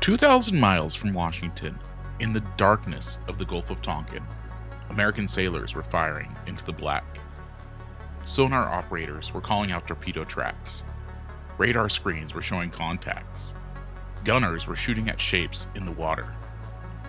2,000 miles from Washington, in the darkness of the Gulf of Tonkin, American sailors were firing into the black. Sonar operators were calling out torpedo tracks. Radar screens were showing contacts. Gunners were shooting at shapes in the water.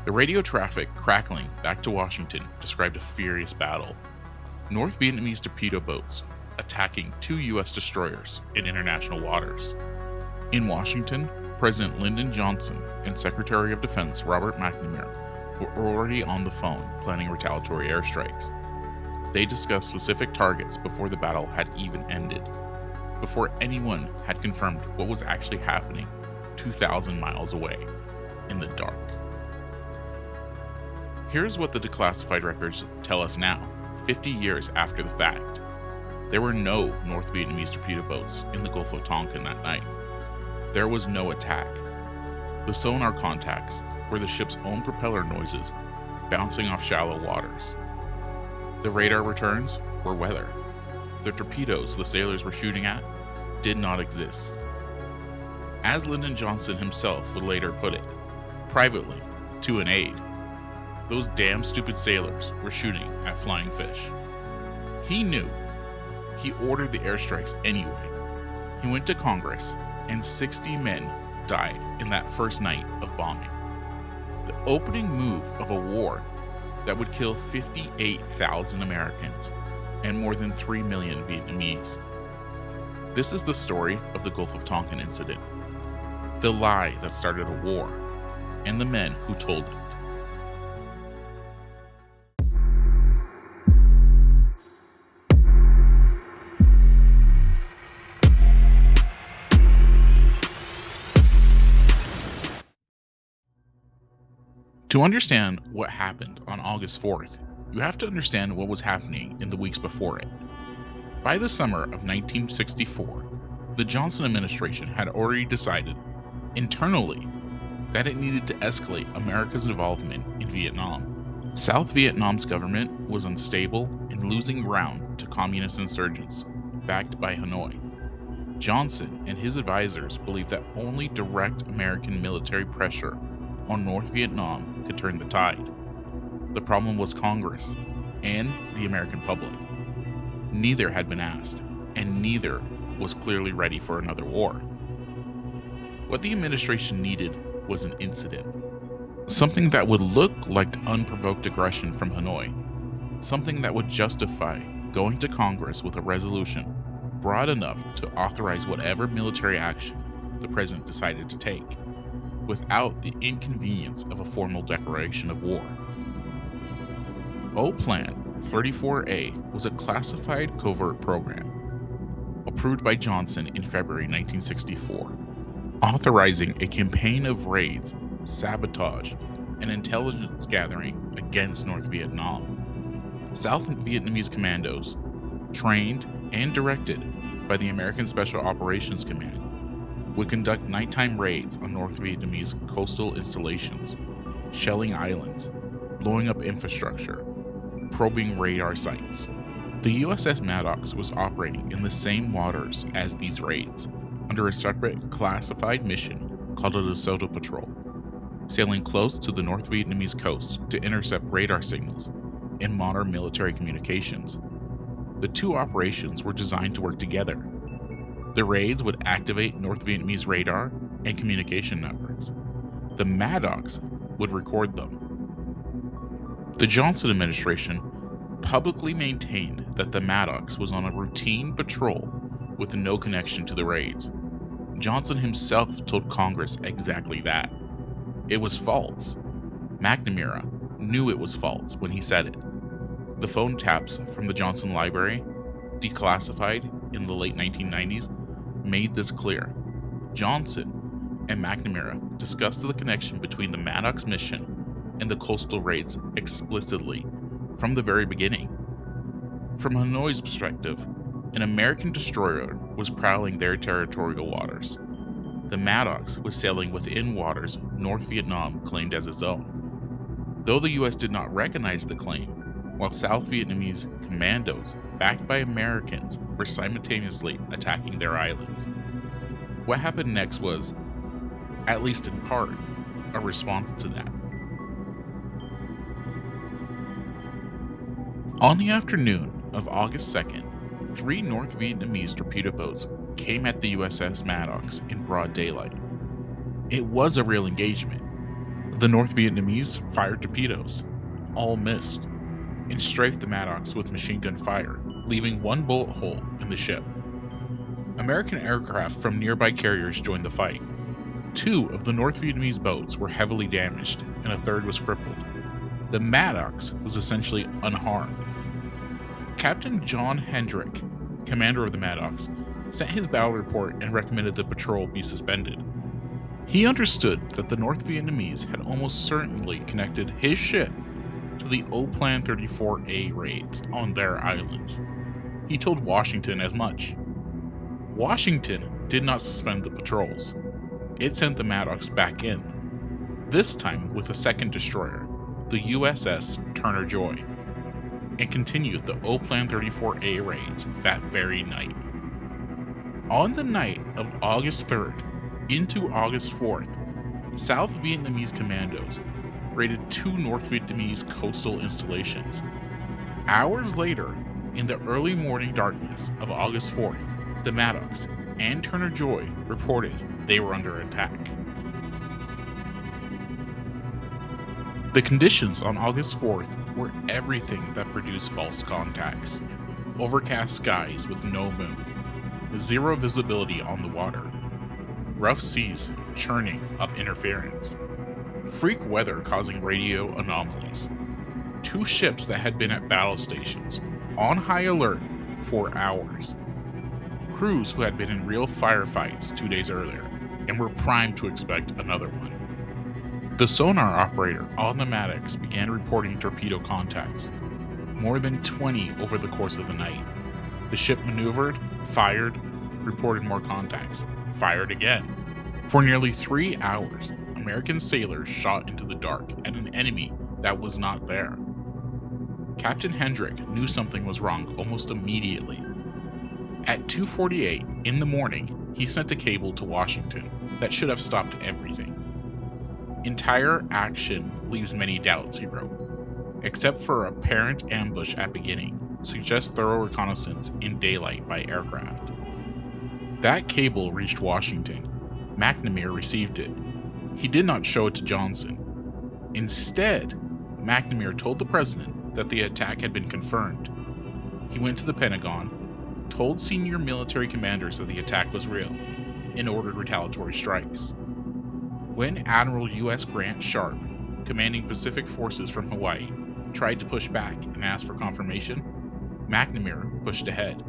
The radio traffic crackling back to Washington described a furious battle. North Vietnamese torpedo boats attacking 2 U.S. destroyers in international waters. In Washington, President Lyndon Johnson and Secretary of Defense Robert McNamara were already on the phone planning retaliatory airstrikes. They discussed specific targets before the battle had even ended, before anyone had confirmed what was actually happening 2,000 miles away in the dark. Here's what the declassified records tell us now, 50 years after the fact. There were no North Vietnamese torpedo boats in the Gulf of Tonkin that night. There was no attack. The sonar contacts were the ship's own propeller noises bouncing off shallow waters. The radar returns were weather. The torpedoes the sailors were shooting at did not exist. As Lyndon Johnson himself would later put it, privately, to an aide, those damn stupid sailors were shooting at flying fish. He knew. He ordered the airstrikes anyway. He went to Congress, and 60 men died in that first night of bombing. The opening move of a war that would kill 58,000 Americans and more than 3 million Vietnamese. This is the story of the Gulf of Tonkin Incident, the lie that started a war, and the men who told it. To understand what happened on August 4th, you have to understand what was happening in the weeks before it. By the summer of 1964, the Johnson administration had already decided, internally, that it needed to escalate America's involvement in Vietnam. South Vietnam's government was unstable and losing ground to communist insurgents, backed by Hanoi. Johnson and his advisors believed that only direct American military pressure on North Vietnam could turn the tide. The problem was Congress and the American public. Neither had been asked, and neither was clearly ready for another war. What the administration needed was an incident. Something that would look like unprovoked aggression from Hanoi. Something that would justify going to Congress with a resolution broad enough to authorize whatever military action the president decided to take, without the inconvenience of a formal declaration of war. O-Plan 34A was a classified covert program approved by Johnson in February 1964, authorizing a campaign of raids, sabotage, and intelligence gathering against North Vietnam. South Vietnamese commandos, trained and directed by the American Special Operations Command, would conduct nighttime raids on North Vietnamese coastal installations, shelling islands, blowing up infrastructure, probing radar sites. The USS Maddox was operating in the same waters as these raids, under a separate classified mission called a DeSoto Patrol, sailing close to the North Vietnamese coast to intercept radar signals and monitor military communications. The two operations were designed to work together. The raids would activate North Vietnamese radar and communication networks. The Maddox would record them. The Johnson administration publicly maintained that the Maddox was on a routine patrol with no connection to the raids. Johnson himself told Congress exactly that. It was false. McNamara knew it was false when he said it. The phone taps from the Johnson Library, declassified in the late 1990s, made this clear. Johnson and McNamara discussed the connection between the Maddox mission and the coastal raids explicitly from the very beginning. From Hanoi's perspective, an American destroyer was prowling their territorial waters. The Maddox was sailing within waters North Vietnam claimed as its own. Though the U.S. did not recognize the claim, while South Vietnamese commandos, backed by Americans, were simultaneously attacking their islands. What happened next was, at least in part, a response to that. On the afternoon of August 2nd, 3 North Vietnamese torpedo boats came at the USS Maddox in broad daylight. It was a real engagement. The North Vietnamese fired torpedoes, all missed, and strafed the Maddox with machine gun fire, leaving 1 bullet hole in the ship. American aircraft from nearby carriers joined the fight. 2 of the North Vietnamese boats were heavily damaged, and a 3rd was crippled. The Maddox was essentially unharmed. Captain John Hendrick, commander of the Maddox, sent his battle report and recommended the patrol be suspended. He understood that the North Vietnamese had almost certainly connected his ship to the O-Plan 34A raids on their islands. He told Washington as much. Washington did not suspend the patrols. It sent the Maddox back in, this time with a 2nd destroyer, the USS Turner Joy, and continued the O-Plan 34A raids that very night. On the night of August 3rd into August 4th, South Vietnamese commandos raided 2 North Vietnamese coastal installations. Hours later, in the early morning darkness of August 4th, the Maddox and Turner Joy reported they were under attack. The conditions on August 4th were everything that produced false contacts. Overcast skies with no moon, 0 visibility on the water, rough seas churning up interference, freak weather causing radio anomalies, 2 ships that had been at battle stations on high alert for hours, crews who had been in real firefights 2 days earlier and were primed to expect another one. The sonar operator on the Maddox began reporting torpedo contacts, more than 20 over the course of the night. The ship maneuvered, fired, reported more contacts, fired again. For nearly 3 hours, American sailors shot into the dark at an enemy that was not there. Captain Hendrick knew something was wrong almost immediately. At 2:48 in the morning, he sent a cable to Washington that should have stopped everything. Entire action leaves many doubts, he wrote. Except for apparent ambush at beginning, suggests thorough reconnaissance in daylight by aircraft. That cable reached Washington. McNamara received it. He did not show it to Johnson. Instead, McNamara told the president that the attack had been confirmed. He went to the Pentagon, told senior military commanders that the attack was real, and ordered retaliatory strikes. When Admiral U.S. Grant Sharp, commanding Pacific forces from Hawaii, tried to push back and ask for confirmation, McNamara pushed ahead.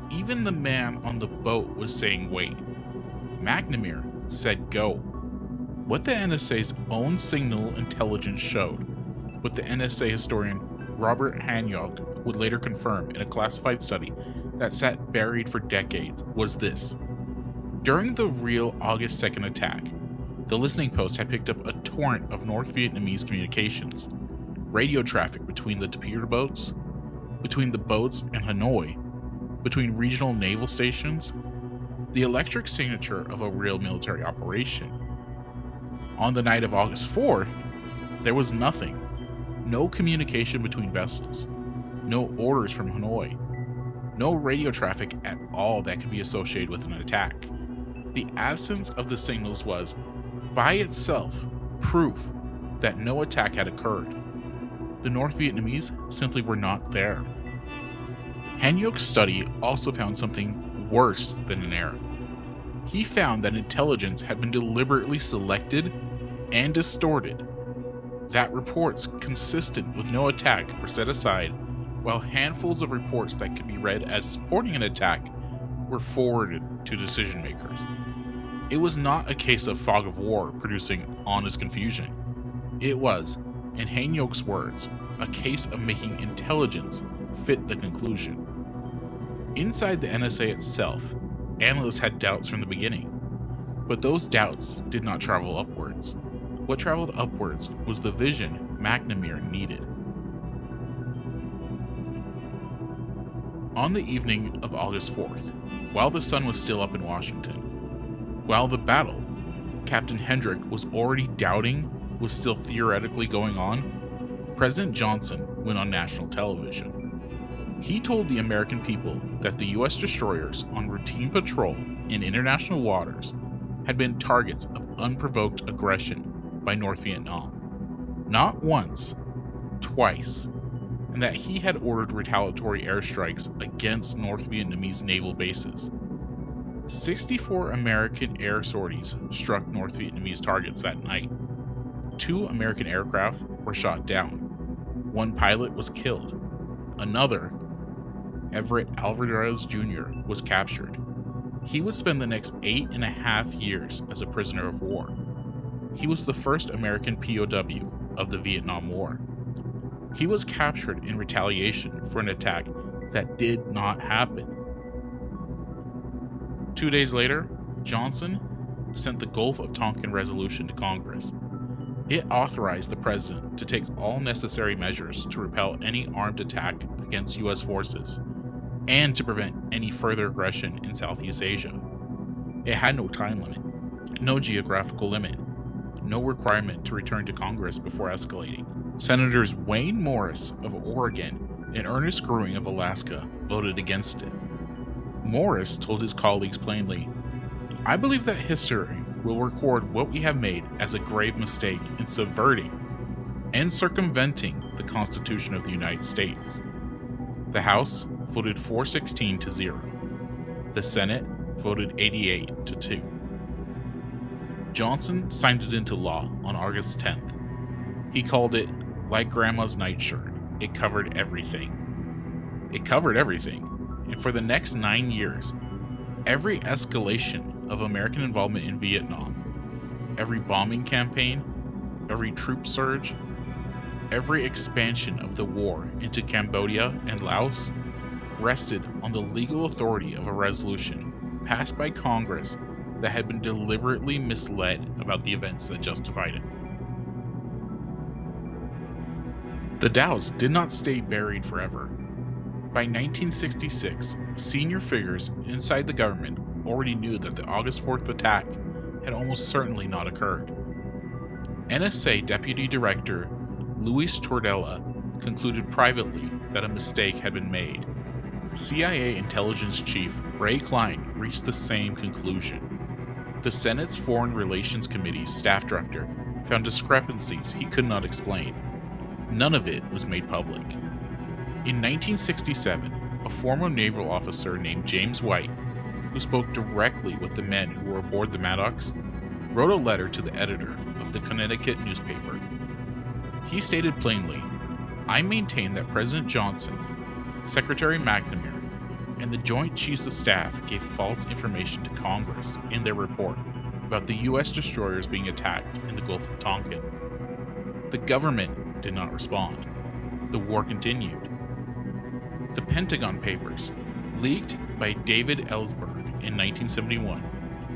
Even the man on the boat was saying wait. McNamara said go. What the NSA's own signal intelligence showed, what the NSA historian Robert Hanyog would later confirm in a classified study that sat buried for decades, was this. During the real August 2nd attack, the listening post had picked up a torrent of North Vietnamese communications, radio traffic between the torpedo boats, between the boats and Hanoi, between regional naval stations, the electric signature of a real military operation. On the night of August 4th, there was nothing. No communication between vessels, no orders from Hanoi, no radio traffic at all that could be associated with an attack. The absence of the signals was, by itself, proof that no attack had occurred. The North Vietnamese simply were not there. Hanyok's study also found something worse than an error. He found that intelligence had been deliberately selected and distorted, that reports consistent with no attack were set aside, while handfuls of reports that could be read as supporting an attack were forwarded to decision makers. It was not a case of fog of war producing honest confusion. It was, in Hanyok's words, a case of making intelligence fit the conclusion. Inside the NSA itself, analysts had doubts from the beginning, but those doubts did not travel upwards. What traveled upwards was the vision McNamara needed. On the evening of August 4th, while the sun was still up in Washington, while the battle Captain Hendrick was already doubting was still theoretically going on, President Johnson went on national television. He told the American people that the U.S. destroyers on routine patrol in international waters had been targets of unprovoked aggression by North Vietnam. Not once, twice, and that he had ordered retaliatory airstrikes against North Vietnamese naval bases. 64 American air sorties struck North Vietnamese targets that night. 2 American aircraft were shot down. 1 pilot was killed. Another, Everett Alvarez Jr., was captured. He would spend the next 8.5 years as a prisoner of war. He was the first American POW of the Vietnam War. He was captured in retaliation for an attack that did not happen. 2 days later, Johnson sent the Gulf of Tonkin Resolution to Congress. It authorized the president to take all necessary measures to repel any armed attack against U.S. forces and to prevent any further aggression in Southeast Asia. It had no time limit, no geographical limit, no requirement to return to Congress before escalating. Senators Wayne Morris of Oregon and Ernest Gruing of Alaska voted against it. Morris told his colleagues plainly, "I believe that history will record what we have made as a grave mistake in subverting and circumventing the Constitution of the United States." The House voted 416 to 0. The Senate voted 88 to 2. Johnson signed it into law on August 10th. He called it like Grandma's nightshirt. It covered everything. It covered everything. And for the next 9 years, every escalation of American involvement in Vietnam, every bombing campaign, every troop surge, every expansion of the war into Cambodia and Laos rested on the legal authority of a resolution passed by Congress that had been deliberately misled about the events that justified it. The doubts did not stay buried forever. By 1966, senior figures inside the government already knew that the August 4th attack had almost certainly not occurred. NSA Deputy Director Luis Tordella concluded privately that a mistake had been made. CIA Intelligence Chief Ray Klein reached the same conclusion. The Senate's Foreign Relations Committee's staff director found discrepancies he could not explain. None of it was made public. In 1967, a former naval officer named James White, who spoke directly with the men who were aboard the Maddox, wrote a letter to the editor of the Connecticut newspaper. He stated plainly, "I maintain that President Johnson, Secretary McNamara, and the Joint Chiefs of Staff gave false information to Congress in their report about the U.S. destroyers being attacked in the Gulf of Tonkin." The government did not respond. The war continued. The Pentagon Papers, leaked by David Ellsberg in 1971,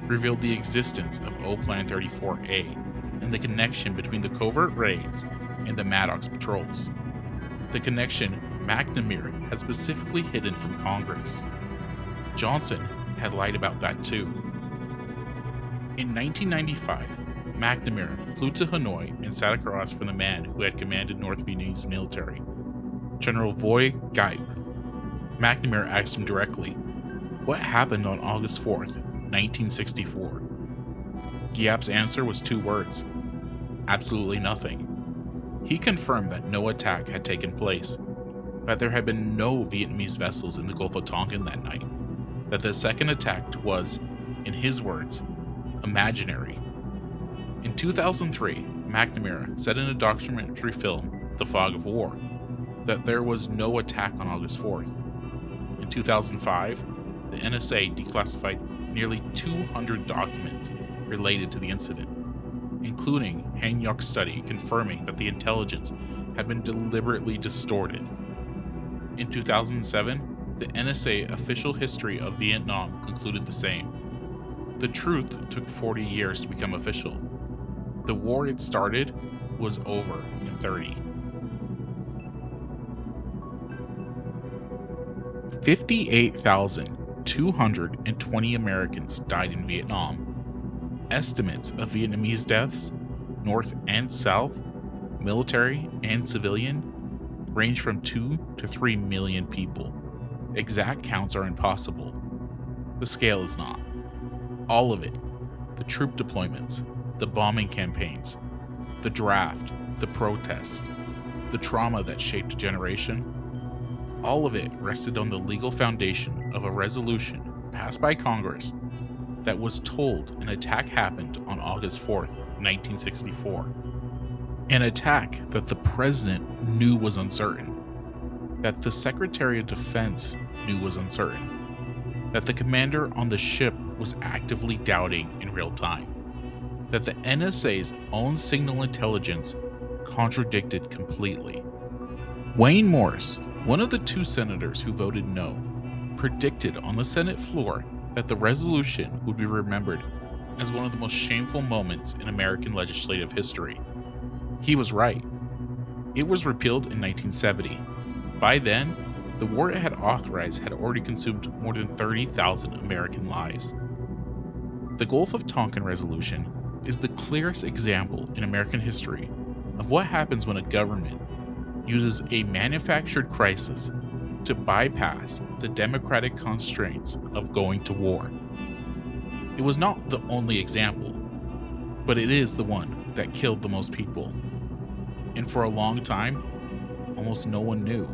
revealed the existence of O-Plan 34A and the connection between the covert raids and the Maddox patrols. The connection McNamara had specifically hidden from Congress. Johnson had lied about that too. In 1995, McNamara flew to Hanoi and sat across from the man who had commanded North Vietnamese military, General Voi Giap. McNamara asked him directly, "What happened on August 4th, 1964? Giap's answer was 2 words: absolutely nothing. He confirmed that no attack had taken place, that there had been no Vietnamese vessels in the Gulf of Tonkin that night, that the second attack was, in his words, imaginary. In 2003, McNamara said in a documentary film, The Fog of War, that there was no attack on August 4th. In 2005, the NSA declassified nearly 200 documents related to the incident, including Han Yuk's study confirming that the intelligence had been deliberately distorted. In 2007, the NSA official history of Vietnam concluded the same. The truth took 40 years to become official. The war it started was over in 30. 58,220 Americans died in Vietnam. Estimates of Vietnamese deaths, North and South, military and civilian, range from 2 to 3 million people. Exact counts are impossible. The scale is not. All of it, the troop deployments, the bombing campaigns, the draft, the protests, the trauma that shaped a generation, all of it rested on the legal foundation of a resolution passed by Congress that was told an attack happened on August 4th, 1964. An attack that the president knew was uncertain, that the Secretary of Defense knew was uncertain, that the commander on the ship was actively doubting in real time, that the NSA's own signal intelligence contradicted completely. Wayne Morse, one of the 2 senators who voted no, predicted on the Senate floor that the resolution would be remembered as one of the most shameful moments in American legislative history. He was right. It was repealed in 1970. By then, the war it had authorized had already consumed more than 30,000 American lives. The Gulf of Tonkin Resolution is the clearest example in American history of what happens when a government uses a manufactured crisis to bypass the democratic constraints of going to war. It was not the only example, but it is the one that killed the most people. And for a long time, almost no one knew.